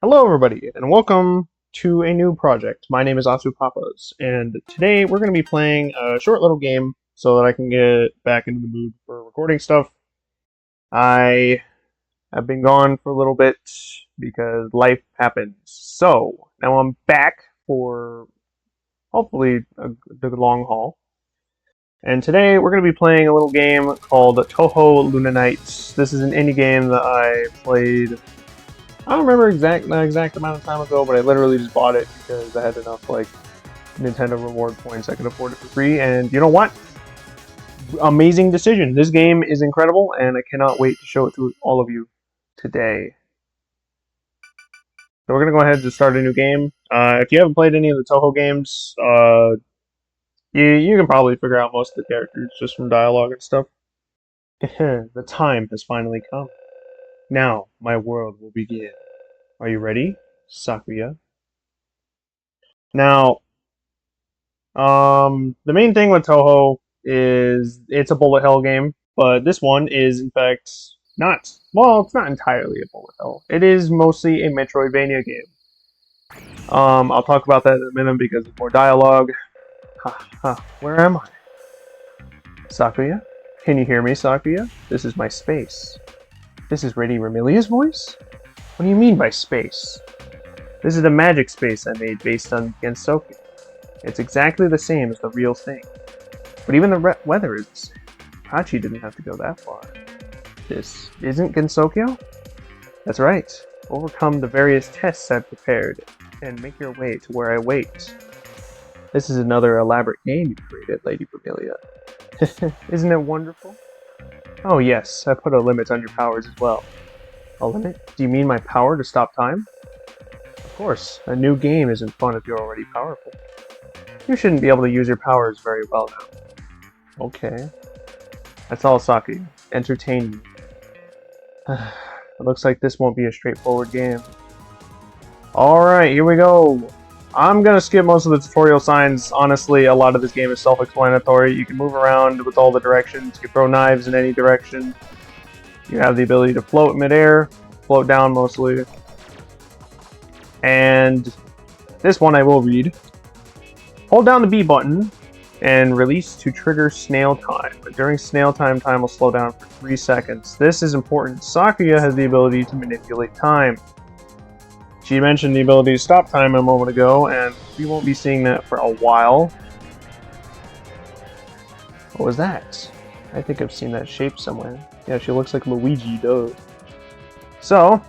Hello, everybody, and welcome to a new project. My name is Asu Papas, and today we're going to be playing a short little game so that I can get back into the mood for recording stuff. I have been gone for a little bit because life happens. So, now I'm back for hopefully the long haul. And today we're going to be playing a little game called Touhou Luna Nights. This is an indie game that I played. I don't remember the exact amount of time ago, but I literally just bought it because I had enough like Nintendo reward points I could afford it for free. And you know what? Amazing decision. This game is incredible, and I cannot wait to show it to all of you today. So we're gonna go ahead and just start a new game. If you haven't played any of the Toho games, you can probably figure out most of the characters just from dialogue and stuff. The time has finally come. Now my world will begin. Are you ready, Sakuya? Now, the main thing with Touhou is it's a bullet hell game, but this one is in fact not. Well, it's not entirely a bullet hell. It is mostly a Metroidvania game. I'll talk about that in a minute because there's more dialogue. Where am I? Sakuya? Can you hear me, Sakuya? This is my space. This is Lady Remilia's voice? What do you mean by space? This is a magic space I made based on Gensoku. It's exactly the same as the real thing. But even the weather is the same. Hachi didn't have to go that far. This isn't Gensokyo? That's right. Overcome the various tests I've prepared and make your way to where I wait. This is another elaborate game you created, Lady Vermilia. Isn't it wonderful? Oh yes, I put a limit on your powers as well. A limit? Do you mean my power to stop time? Of course, a new game isn't fun if you're already powerful. You shouldn't be able to use your powers very well now. Okay. That's all, Saki. Entertain me. It looks like this won't be a straightforward game. Alright, here we go. I'm gonna skip most of the tutorial signs. Honestly, a lot of this game is self-explanatory. You can move around with all the directions. You can throw knives in any direction. You have the ability to float midair, float down mostly. And this one I will read. Hold down the B button and release to trigger snail time. But during snail time, time will slow down for 3 seconds. This is important. Sakuya has the ability to manipulate time. She mentioned the ability to stop time a moment ago, and we won't be seeing that for a while. What was that? I think I've seen that shape somewhere. Yeah, she looks like Luigi, duh. So,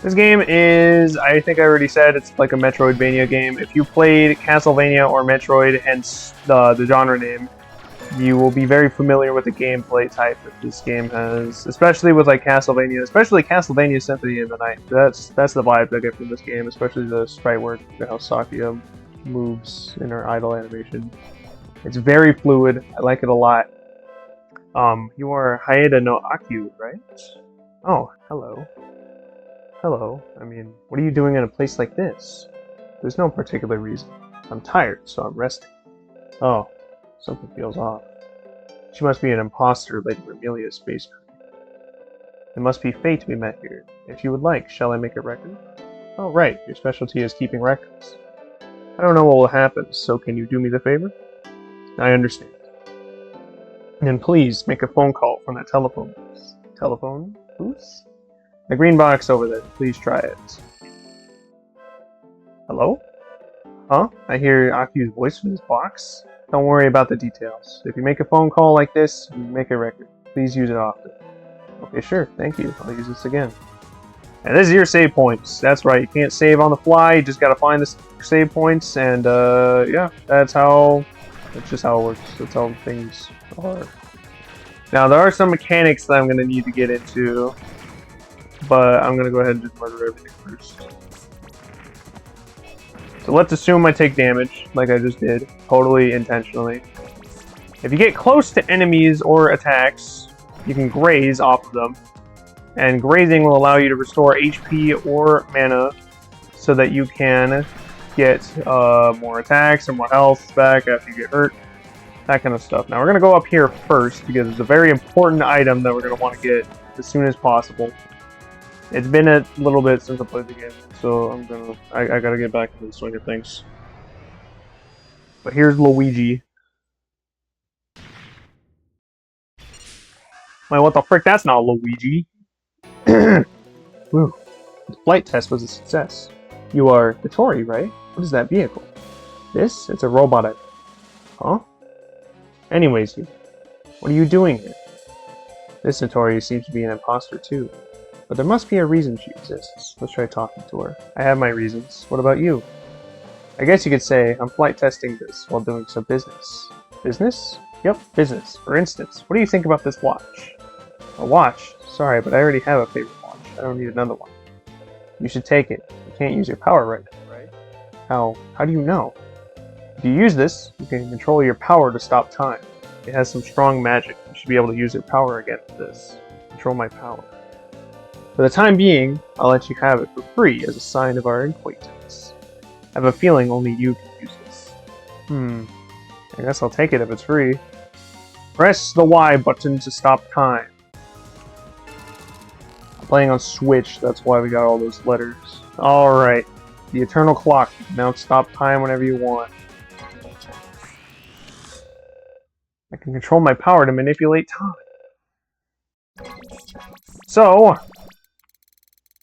this game is, I think I already said, it's like a Metroidvania game. If you played Castlevania or Metroid, hence the genre name, you will be very familiar with the gameplay type that this game has, especially with like Castlevania, especially Castlevania Symphony in the Night. That's the vibe I get from this game, especially the sprite work, how Sakuya moves in her idle animation. It's very fluid. I like it a lot. You are Haeda no Akyu, right? Oh, hello. Hello. I mean, what are you doing in a place like this? There's no particular reason. I'm tired, so I'm resting. Oh, something feels off. She must be an imposter, Lady Remilia's space crew. It must be fate we met here. If you would like, shall I make a record? Oh, right. Your specialty is keeping records. I don't know what will happen, so can you do me the favor? I understand. And please make a phone call from that telephone booth. Telephone booth? The green box over there. Please try it. Hello? Huh? I hear Akiu's voice from this box. Don't worry about the details. If you make a phone call like this, you make a record. Please use it often. Okay, sure. Thank you. I'll use this again. And this is your save points. That's right. You can't save on the fly. You just gotta find the save points, and yeah, that's just how it works. That's how things are. Now, there are some mechanics that I'm gonna need to get into, but I'm gonna go ahead and just murder everything first. So let's assume I take damage, like I just did, totally intentionally. If you get close to enemies or attacks, you can graze off of them. And grazing will allow you to restore HP or mana so that you can get more attacks and more health back after you get hurt. That kind of stuff. Now we're going to go up here first because it's a very important item that we're going to want to get as soon as possible. It's been a little bit since I played the game, so I gotta get back into the swing of things. But here's Luigi. Wait, what the frick? That's not Luigi. Whew. The flight test was a success. You are the Tori, right? What is that vehicle? This? It's a robot. Huh? Anyways, you. What are you doing here? This Satori seems to be an imposter too. But there must be a reason she exists. Let's try talking to her. I have my reasons. What about you? I guess you could say I'm flight testing this while doing some business. Business? Yep, business. For instance, what do you think about this watch? A watch? Sorry, but I already have a favorite watch. I don't need another one. You should take it. You can't use your power right now, right? How do you know? If you use this, you can control your power to stop time. It has some strong magic. You should be able to use your power against this. Control my power. For the time being, I'll let you have it for free as a sign of our acquaintance. I have a feeling only you can use this. I guess I'll take it if it's free. Press the Y button to stop time. I'm playing on Switch, that's why we got all those letters. Alright. The eternal clock. You can now stop time whenever you want. I can control my power to manipulate time. So,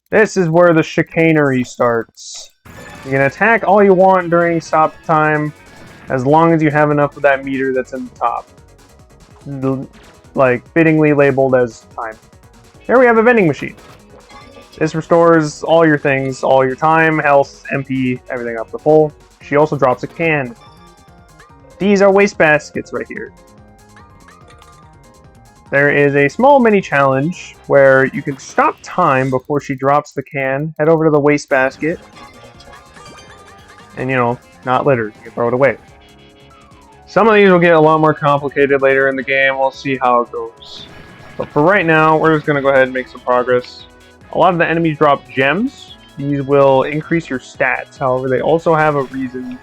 this is where the chicanery starts. You can attack all you want during stop time, as long as you have enough of that meter that's in the top. Like, fittingly labeled as time. Here we have a vending machine. This restores all your things, all your time, health, MP, everything up to full. She also drops a can. These are waste baskets right here. There is a small mini challenge where you can stop time before she drops the can, head over to the waste basket, and, you know, not litter. You can throw it away. Some of these will get a lot more complicated later in the game. We'll see how it goes. But for right now, we're just going to go ahead and make some progress. A lot of the enemies drop gems. These will increase your stats. However, they also have a reason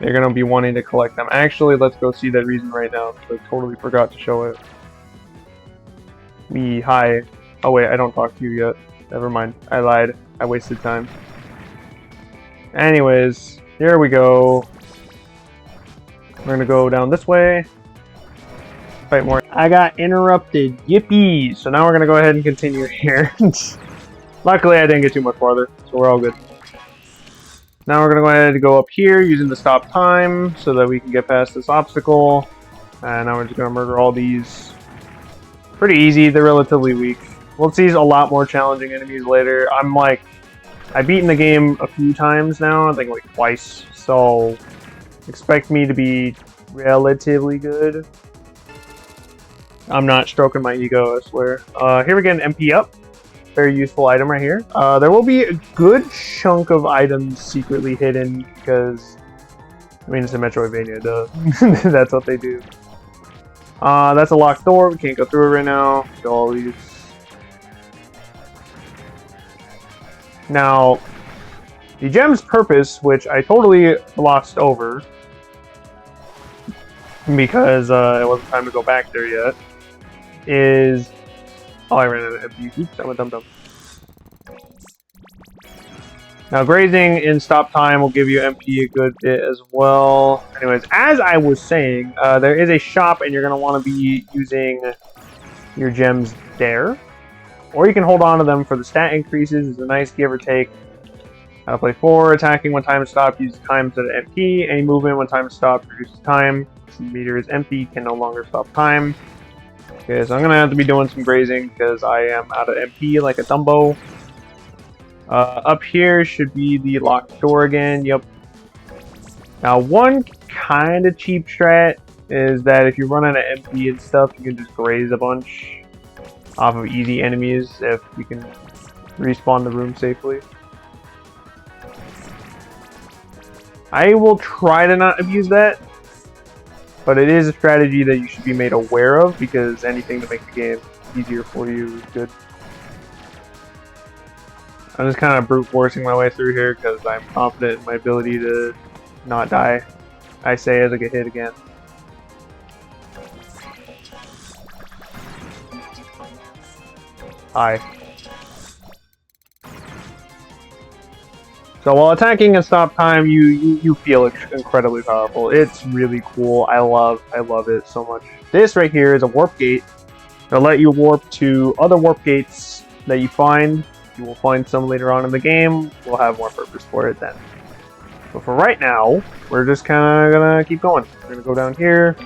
they're going to be wanting to collect them. Actually, let's go see that reason right now. I totally forgot to show it. Hi. Oh wait, I don't talk to you yet. Never mind. I lied. I wasted time. Anyways, here we go. We're going to go down this way. Fight more. I got interrupted. Yippee! So now we're going to go ahead and continue here. Luckily, I didn't get too much farther, so we're all good. Now we're going to go ahead and go up here using the stop time so that we can get past this obstacle. And now we're just going to murder all these. Pretty easy. They're relatively weak. We'll see a lot more challenging enemies later. I've beaten the game a few times now. I think like twice. So expect me to be relatively good. I'm not stroking my ego, I swear. Here we get an MP up. Very useful item right here. There will be a good chunk of items secretly hidden because, I mean, it's a Metroidvania, duh. That's what they do. That's a locked door. We can't go through it right now. Go all these. Now, the gem's purpose, which I totally glossed over because it wasn't time to go back there yet, is... Oh, I ran out of MP. Oops, I went dumb. Now, grazing in stop time will give you MP a good bit as well. Anyways, as I was saying, there is a shop, and you're going to want to be using your gems there. Or you can hold on to them for the stat increases. It's a nice give or take. How to play 4. Attacking when time is stopped uses time to the MP. Any movement when time is stopped reduces time. Since the meter is empty, can no longer stop time. Okay, so I'm going to have to be doing some grazing because I am out of MP like a Dumbo. Up here should be the locked door again. Yep. Now, one kind of cheap strat is that if you run out of MP and stuff, you can just graze a bunch off of easy enemies if you can respawn the room safely. I will try to not abuse that, but it is a strategy that you should be made aware of because anything to make the game easier for you is good. I'm just kind of brute forcing my way through here because I'm confident in my ability to not die. I say as I get hit again. Hi. So while attacking and stop time, you feel incredibly powerful. It's really cool. I love it so much. This right here is a warp gate. It'll let you warp to other warp gates that you find. You will find some later on in the game. We'll have more purpose for it then. But for right now, we're just kind of gonna keep going. We're gonna go down here.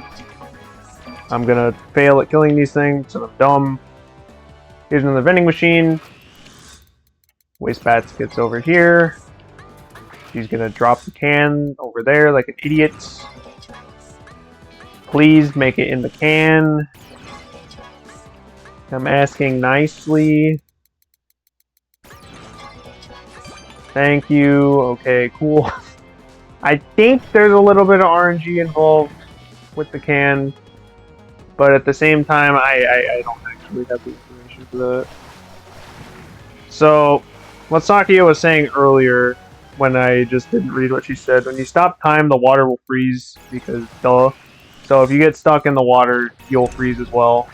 I'm gonna fail at killing these things, so I'm dumb. Here's another vending machine. Waste Bats gets over here. She's gonna drop the can over there like an idiot. Please make it in the can. I'm asking nicely. Thank you. Okay, cool. I think there's a little bit of RNG involved with the can, but at the same time, I don't actually have the information for that. So, what Sakuya was saying earlier, when I just didn't read what she said, when you stop time, the water will freeze, because duh. So if you get stuck in the water, you'll freeze as well.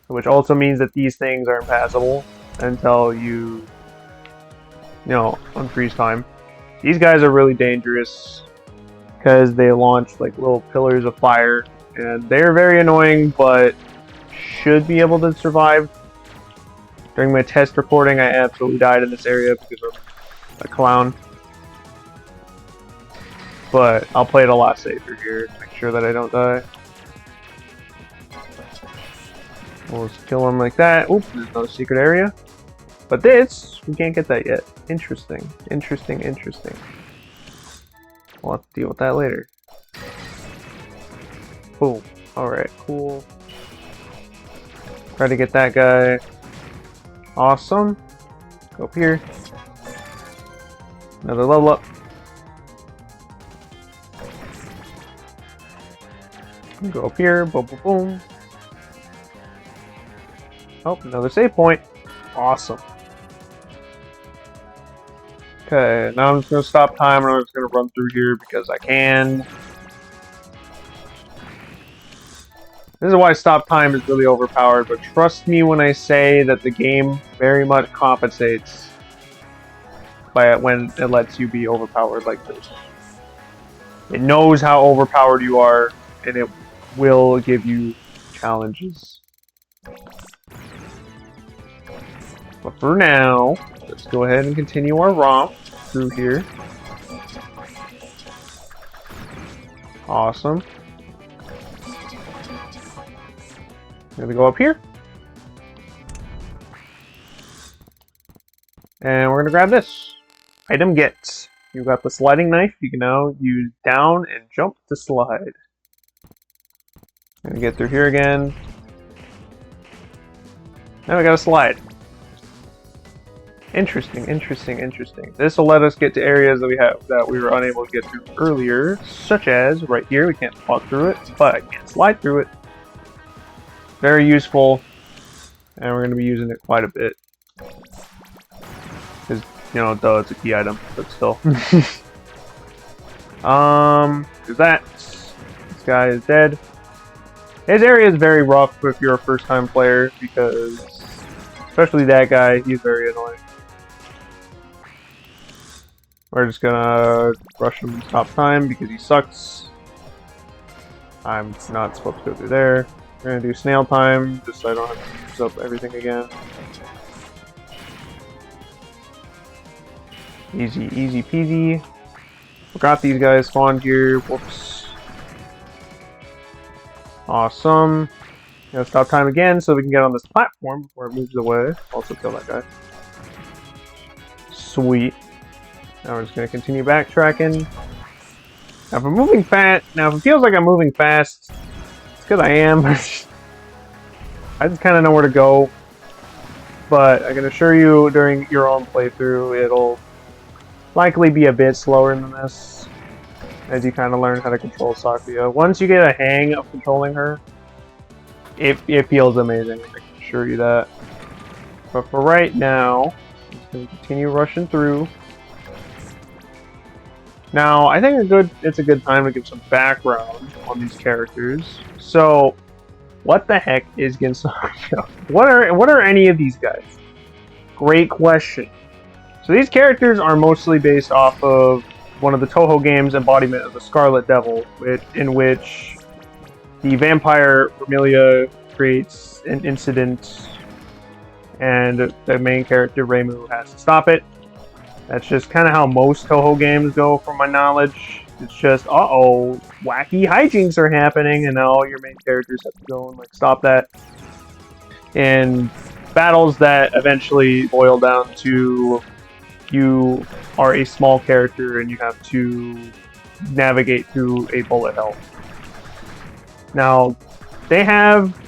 Which also means that these things are impassable until you unfreeze time. These guys are really dangerous because they launch like little pillars of fire, and they're very annoying, but should be able to survive. During my test recording, I absolutely died in this area because of a clown. But I'll play it a lot safer here to make sure that I don't die. We'll just kill him like that. Oops, there's no secret area. But this, we can't get that yet. Interesting. Interesting, interesting. We'll have to deal with that later. Boom. Alright, cool. Try to get that guy. Awesome. Go up here. Another level up. Go up here. Boom, boom, boom. Oh, another save point. Awesome. Okay, now I'm just going to stop time and I'm just going to run through here because I can. This is why stop time is really overpowered, but trust me when I say that the game very much compensates by it when it lets you be overpowered like this. It knows how overpowered you are, and it will give you challenges. But for now, let's go ahead and continue our romp through here. Awesome. I'm gonna go up here. And we're gonna grab this. Item get. You've got the sliding knife. You can now use down and jump to slide. Gonna get through here again. Now we gotta slide. Interesting, interesting, interesting. This will let us get to areas that we were unable to get to earlier, such as right here. We can't walk through it, but I can slide through it. Very useful, and we're going to be using it quite a bit. Because, duh, it's a key item, but still. There's that. This guy is dead. His area is very rough if you're a first-time player, because, especially that guy, he's very annoying. We're just gonna rush him and stop time because he sucks. I'm not supposed to go through there. We're gonna do snail time just so I don't have to use up everything again. Easy, easy peasy. Forgot these guys spawned here. Whoops. Awesome. Gonna stop time again so we can get on this platform before it moves away. Also kill that guy. Sweet. Now we're just gonna continue backtracking. Now if I'm moving fast, if it feels like I'm moving fast, it's because I am. I just kind of know where to go. But I can assure you, during your own playthrough, it'll likely be a bit slower than this, as you kind of learn how to control Sakuya. Once you get a hang of controlling her, it feels amazing. I can assure you that. But for right now, I'm just going to continue rushing through. Now, I think it's a good time to give some background on these characters. So, what the heck is Ginsakuya? What are any of these guys? Great question. So these characters are mostly based off of one of the Touhou games' embodiment of the Scarlet Devil, in which the vampire Vermilia creates an incident, and the main character Reimu has to stop it. That's just kind of how most Touhou games go, from my knowledge. It's just, uh-oh, wacky hijinks are happening, and now all your main characters have to go and like stop that. And battles that eventually boil down to you are a small character and you have to navigate through a bullet hell. Now, they have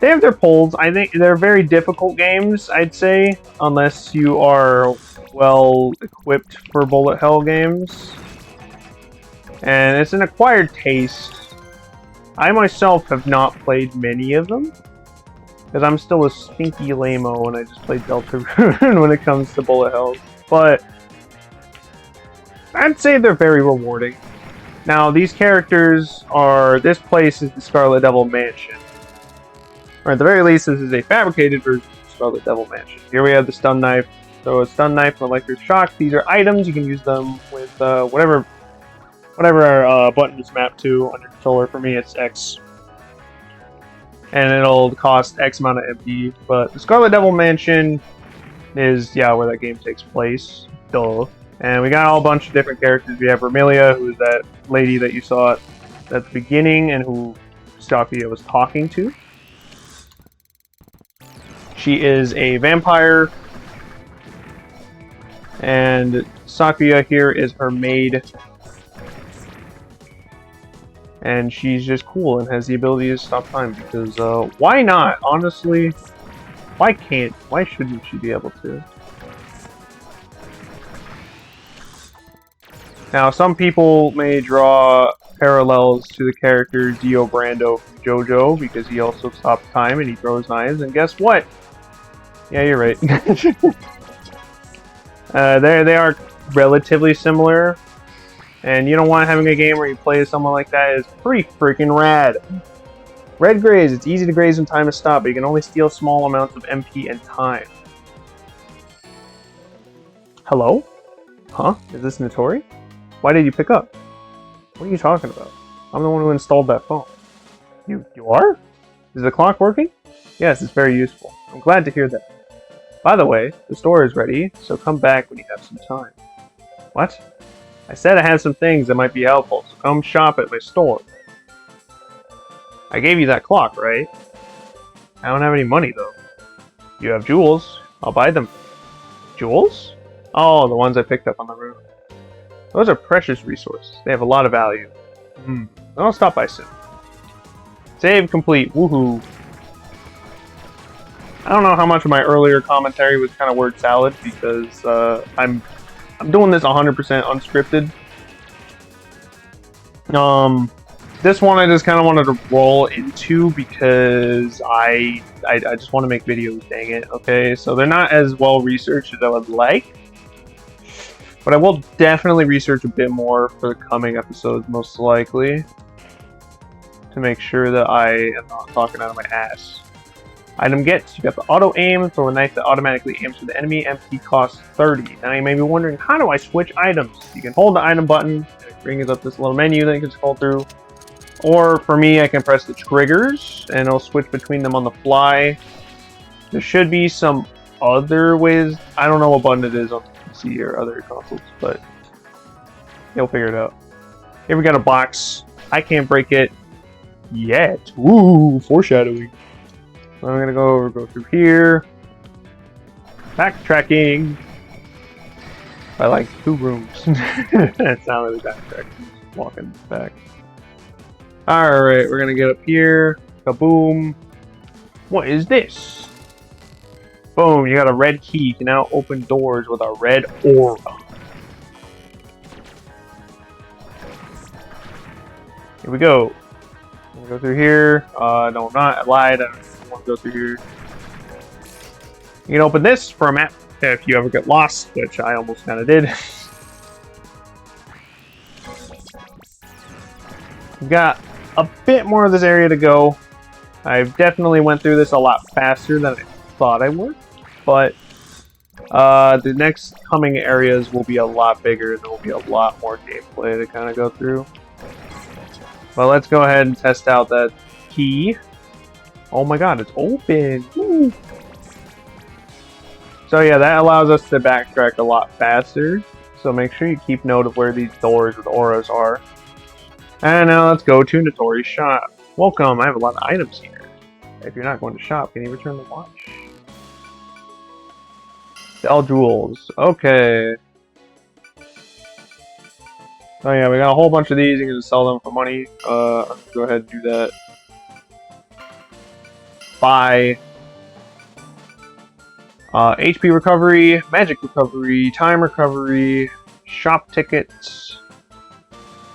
their pulls. I think they're very difficult games, I'd say, unless you are well equipped for bullet hell games. And it's an acquired taste. I myself have not played many of them, because I'm still a stinky lame-o and I just play Deltarune when it comes to bullet hells. But I'd say they're very rewarding. Now, these characters are... This place is the Scarlet Devil Mansion. Or at the very least, this is a fabricated version of the Scarlet Devil Mansion. Here we have the stun knife. So a stun knife and electric shock. These are items. You can use them with whatever button is mapped to on your controller. For me, it's X. And it'll cost X amount of MP. But the Scarlet Devil Mansion is, yeah, where that game takes place. Duh. And we got a bunch of different characters. We have Vermilia, who is that lady that you saw at the beginning and who Sakuya was talking to. She is a vampire. And Sakuya here is her maid. And she's just cool and has the ability to stop time because, why not? Honestly, why shouldn't she be able to? Now, some people may draw parallels to the character Dio Brando from JoJo because he also stops time and he throws knives, and guess what? Yeah, you're right. They are relatively similar. And you know what? Having a game where you play as someone like that is pretty freaking rad. Red graze. It's easy to graze when time is stopped, but you can only steal small amounts of MP and time. Hello? Huh? Is this Notori? Why did you pick up? What are you talking about? I'm the one who installed that phone. You are? Is the clock working? Yes, it's very useful. I'm glad to hear that. By the way, the store is ready, so come back when you have some time. What? I said I had some things that might be helpful, so come shop at my store. I gave you that clock, right? I don't have any money, though. You have jewels. I'll buy them. Jewels? Oh, the ones I picked up on the road. Those are precious resources. They have a lot of value. I'll stop by soon. Save complete. Woohoo. I don't know how much of my earlier commentary was kind of word salad because I'm doing this 100% unscripted. This one I just kind of wanted to roll into because I just want to make videos, dang it, okay? So they're not as well researched as I would like. But I will definitely research a bit more for the coming episodes, most likely. To make sure that I am not talking out of my ass. Item gets, you got the auto aim, throw a knife that automatically aims for the enemy, MP costs 30. Now you may be wondering, how do I switch items? You can hold the item button, and it brings up this little menu that you can scroll through. Or for me, I can press the triggers, and it'll switch between them on the fly. There should be some other ways, I don't know what button it is on PC or other consoles, but you'll figure it out. Here we got a box. I can't break it yet. Ooh, foreshadowing. So I'm gonna go through here. Backtracking. By like 2 rooms. It's not really backtracking. Just walking back. Alright, we're gonna get up here. Kaboom. What is this? Boom, you got a red key. You can now open doors with a red aura. Here we go. I'm gonna go through here. No, I'm not. I lied. I don't want to go through here. You can open this for a map if you ever get lost, which I almost kind of did. We've got a bit more of this area to go. I've definitely went through this a lot faster than I thought I would, but The next coming areas will be a lot bigger, and there will be a lot more gameplay to kind of go through. But let's go ahead and test out that key. Oh my god, it's open! Woo. So yeah, that allows us to backtrack a lot faster. So make sure you keep note of where these doors with auras are. And now let's go to Notori's shop. Welcome, I have a lot of items here. If you're not going to shop, can you return the watch? Sell jewels. Okay. Oh yeah, we got a whole bunch of these. You can just sell them for money. I'm gonna go ahead and do that. Buy. HP recovery, magic recovery, time recovery, shop tickets,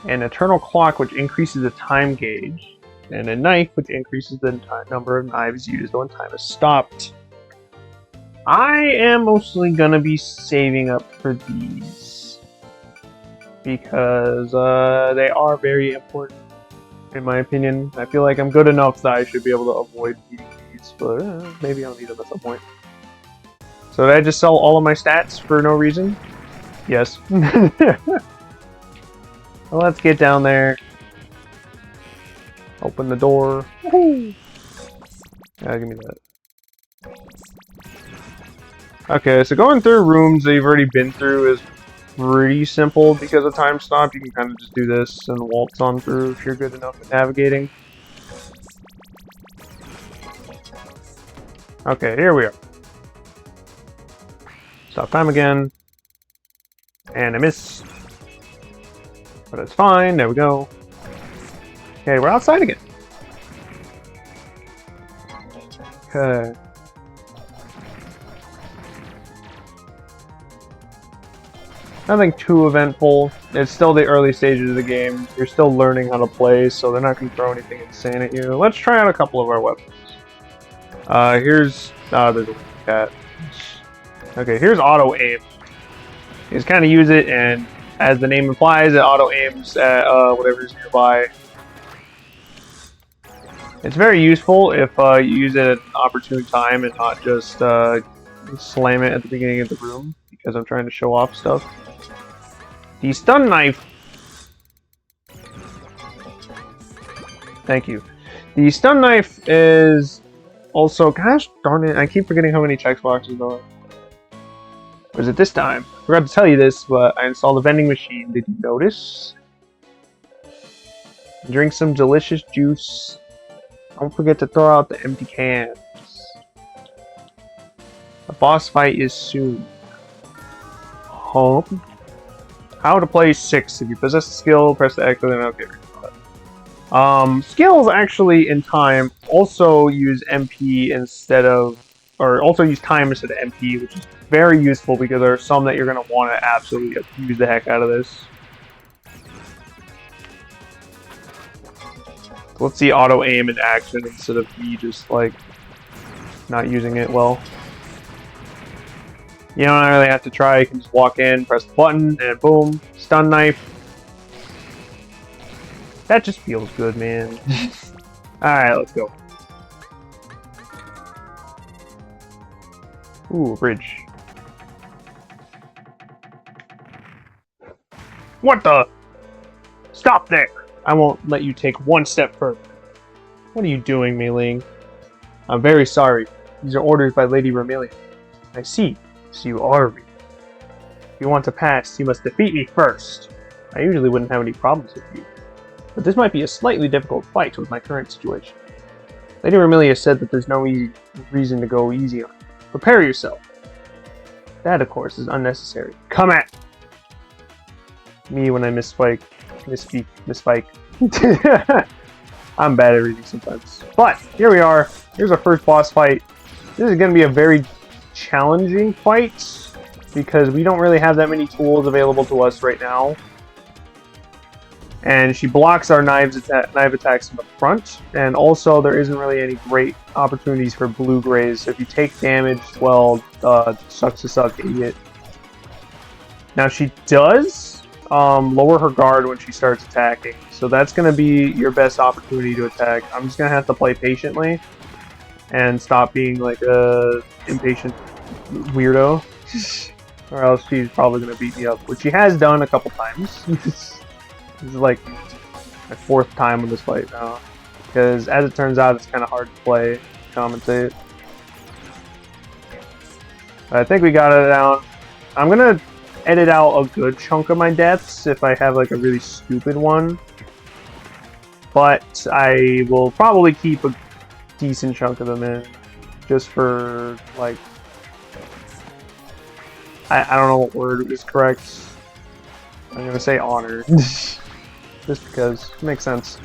an eternal clock which increases the time gauge, and a knife which increases the number of knives used when time is stopped. I am mostly gonna be saving up for these because they are very important, in my opinion. I feel like I'm good enough that I should be able to avoid needing these, but maybe I'll need them at some point. So did I just sell all of my stats for no reason? Yes. Well, let's get down there. Open the door. Woohoo! Yeah, give me that. Okay, so going through rooms that you've already been through is pretty simple because of time stop. You can kind of just do this and waltz on through if you're good enough at navigating. Okay, here we are. Stop time again. And I missed. But it's fine, there we go. Okay, we're outside again. Okay. Nothing too eventful. It's still the early stages of the game. You're still learning how to play, so they're not going to throw anything insane at you. Let's try out a couple of our weapons. Here's... there's a cat. Okay, here's auto aim. You just kind of use it, and as the name implies, it auto aims at whatever's nearby. It's very useful if you use it at an opportune time and not just slam it at the beginning of the room, because I'm trying to show off stuff. The stun knife. Thank you. The stun knife is also, gosh darn it, I keep forgetting how many checkboxes there are. Or is it this time? I forgot to tell you this, but I installed a vending machine. Did you notice? Drink some delicious juice. Don't forget to throw out the empty cans. The boss fight is soon. Home. How to play 6. If you possess a skill, press the X, then okay. Skills actually in time also use MP instead of, or also use time instead of MP, which is very useful because there are some that you're going to want to absolutely use the heck out of this. Let's see auto aim in action instead of me just like not using it well. You don't really have to try, you can just walk in, press the button, and boom, stun knife. That just feels good, man. Alright, let's go. Ooh, a bridge. What the? Stop there! I won't let you take one step further. What are you doing, Mei Ling? I'm very sorry. These are orders by Lady Romelia. I see. So you are real. If you want to pass, you must defeat me first. I usually wouldn't have any problems with you. But this might be a slightly difficult fight with my current situation. Lady Romelia said that there's no reason to go easy on you. Prepare yourself. That, of course, is unnecessary. Come at me when I misspeak. I'm bad at reading sometimes. But, here we are. Here's our first boss fight. This is going to be a very challenging fight because we don't really have that many tools available to us right now. And she blocks our knife attacks in the front, and also there isn't really any great opportunities for blue-grays. So if you take damage, well, sucks to suck, idiot. Now she does lower her guard when she starts attacking, so that's going to be your best opportunity to attack. I'm just going to have to play patiently and stop being like a impatient weirdo. or else she's probably gonna beat me up, which she has done a couple times. This is like my 4th time in this fight now, because as it turns out, it's kind of hard to play, commentate. I think we got it down. I'm gonna edit out a good chunk of my deaths if I have like a really stupid one, but I will probably keep a decent chunk of them in, just for like, I don't know what word is correct. I'm gonna say honor, just because it makes sense.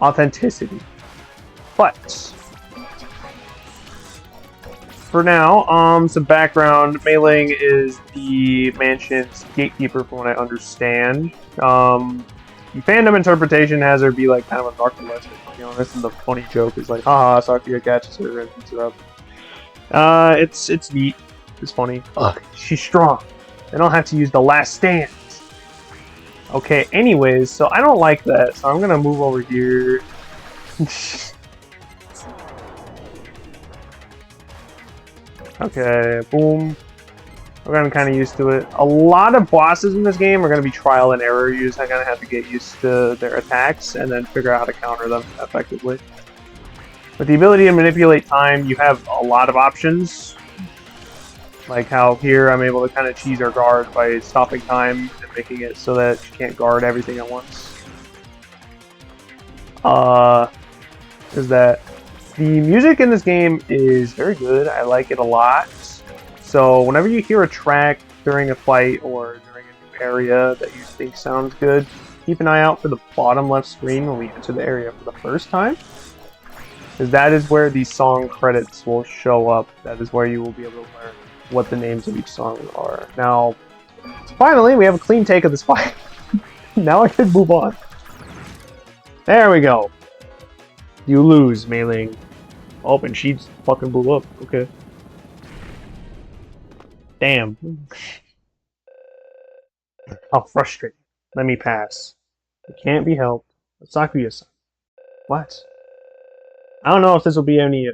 Authenticity. But for now, some background. Mei Ling is the mansion's gatekeeper, from what I understand. The fandom interpretation has her be like kind of a narcoleptic, to be honest, and the funny joke is like, haha, Sakuya catches her and beats her up. It's neat. It's funny. Ugh, she's strong. They don't have to use the last stand. Okay, anyways, so I don't like that, so I'm gonna move over here. Okay, boom. We're getting kind of used to it. A lot of bosses in this game are going to be trial and error use. I'm going to have to get used to their attacks and then figure out how to counter them effectively. With the ability to manipulate time, you have a lot of options. Like how here I'm able to kind of cheese her guard by stopping time and making it so that she can't guard everything at once. Is that the music in this game is very good. I like it a lot. So whenever you hear a track during a fight or during a new area that you think sounds good, keep an eye out for the bottom left screen when we enter the area for the first time, because that is where the song credits will show up. That is where you will be able to learn what the names of each song are. Now, finally, we have a clean take of this fight. Now I can move on. There we go. You lose, Mei Ling. Oh, and she fucking blew up. Okay. Damn. How frustrating. Let me pass. It can't be helped. Sakuya-san. What? I don't know if this will be any...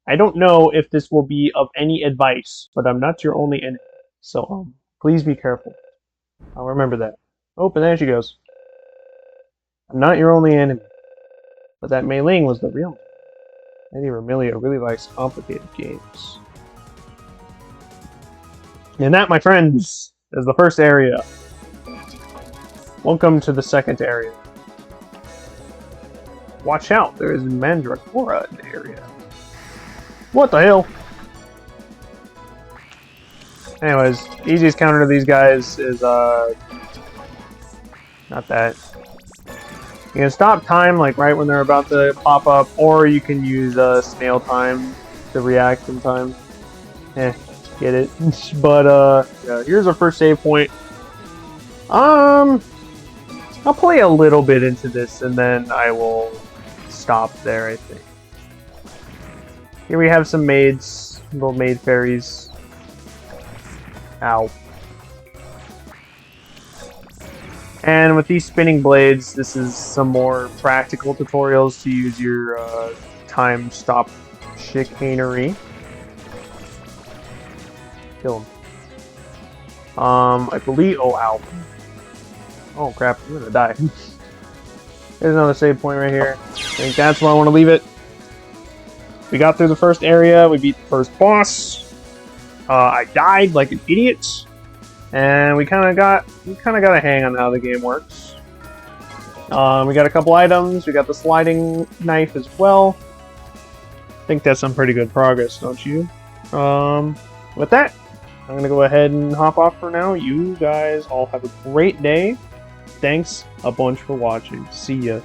I don't know if this will be of any advice, but I'm not your only enemy. So, please be careful. I'll remember that. Oh, and there she goes. I'm not your only enemy. But that Mei Ling was the real one. Lady Romelia really likes complicated games. And that, my friends, is the first area. Welcome to the second area. Watch out, there is Mandragora in the area. What the hell? Anyways, easiest counter to these guys is, not that. You can stop time, like, right when they're about to pop up, or you can use, snail time to react in time. Get it? But, yeah, here's our first save point. I'll play a little bit into this, and then I will stop there, I think. Here we have some maids, little maid fairies. Ow. And with these spinning blades, this is some more practical tutorials to use your time stop chicanery. Kill him. I believe... Oh, ow. Oh, crap. I'm gonna die. There's another save point right here. I think that's where I want to leave it. We got through the first area. We beat the first boss. I died like an idiot. And we kind of got a hang on how the game works. We got a couple items. We got the sliding knife as well. I think that's some pretty good progress, don't you? With that, I'm gonna go ahead and hop off for now. You guys all have a great day. Thanks a bunch for watching. See ya.